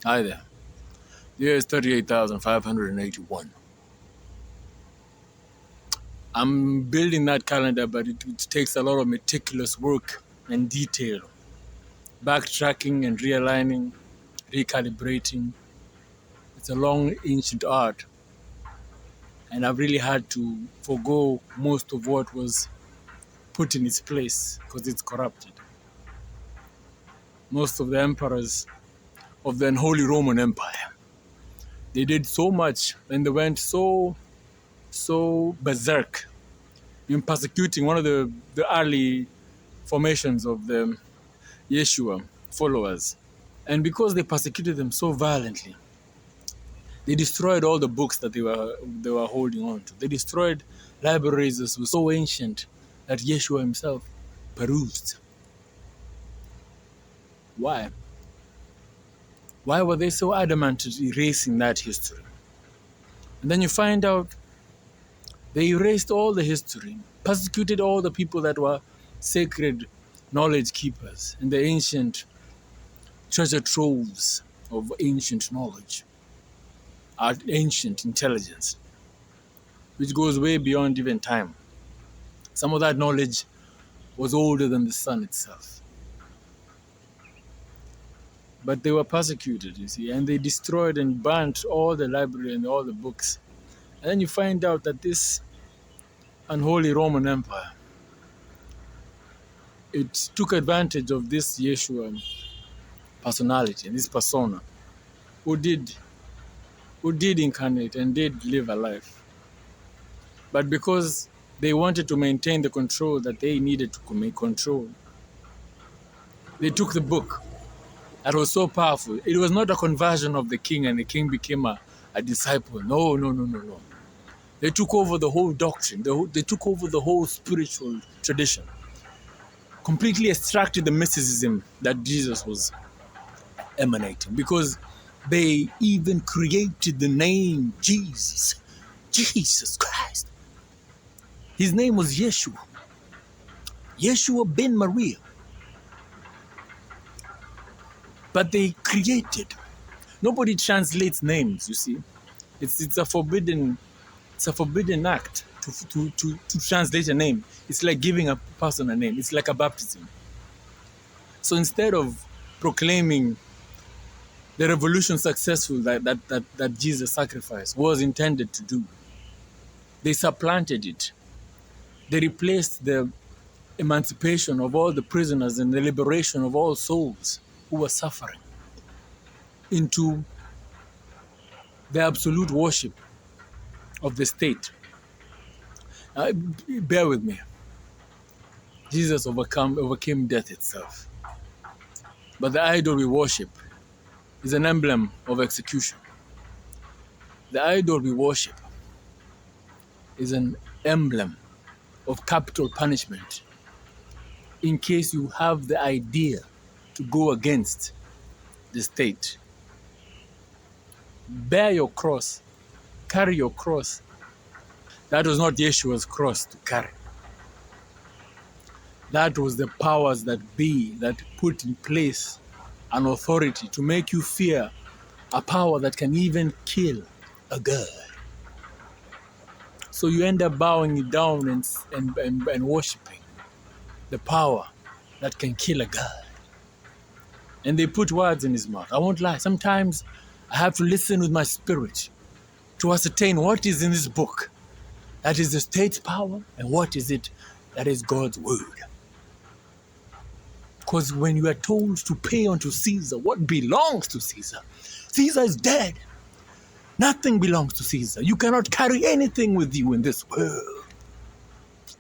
Hi there. The year is 38,581. I'm building that calendar, but it takes a lot of meticulous work and detail. Backtracking and realigning, recalibrating. It's a long, ancient art. And I've really had to forego most of what was put in its place because it's corrupted. Most of the emperors of the Unholy Roman Empire, they did so much and they went so berserk in persecuting one of the early formations of the Yeshua followers. And because they persecuted them so violently, they destroyed all the books that they were holding on to. They destroyed libraries that were so ancient that Yeshua himself perused. Why? Why were they so adamant at erasing that history? And then you find out they erased all the history, persecuted all the people that were sacred knowledge keepers and the ancient treasure troves of ancient knowledge, our ancient intelligence, which goes way beyond even time. Some of that knowledge was older than the sun itself. But they were persecuted, you see, and they destroyed and burnt all the library and all the books. And then you find out that this unholy Roman Empire, it took advantage of this Yeshua personality, this persona, who did incarnate and did live a life. But because they wanted to maintain the control that they needed to control, they took the book that was so powerful. It was not a conversion of the king and the king became a disciple. No. They took over the whole doctrine. They took over the whole spiritual tradition. Completely extracted the mysticism that Jesus was emanating, because they even created the name Jesus. Jesus Christ. His name was Yeshua. Yeshua ben Maria. But they created. Nobody translates names, you see. It's a forbidden act to translate a name. It's like giving a person a name. It's like a baptism. So instead of proclaiming the revolution successful that Jesus' sacrifice was intended to do, they supplanted it. They replaced the emancipation of all the prisoners and the liberation of all souls who were suffering into the absolute worship of the state. Bear with me. Jesus overcame death itself. But the idol we worship is an emblem of execution. The idol we worship is an emblem of capital punishment in case you have the idea to go against the state. Bear your cross, carry your cross. That was not Yeshua's cross to carry. That was the powers that be that put in place an authority to make you fear a power that can even kill a god. So you end up bowing it down and worshiping the power that can kill a god. And they put words in his mouth. I won't lie. Sometimes I have to listen with my spirit to ascertain what is in this book that is the state's power and what is it that is God's word. Because when you are told to pay unto Caesar what belongs to Caesar, Caesar is dead. Nothing belongs to Caesar. You cannot carry anything with you in this world.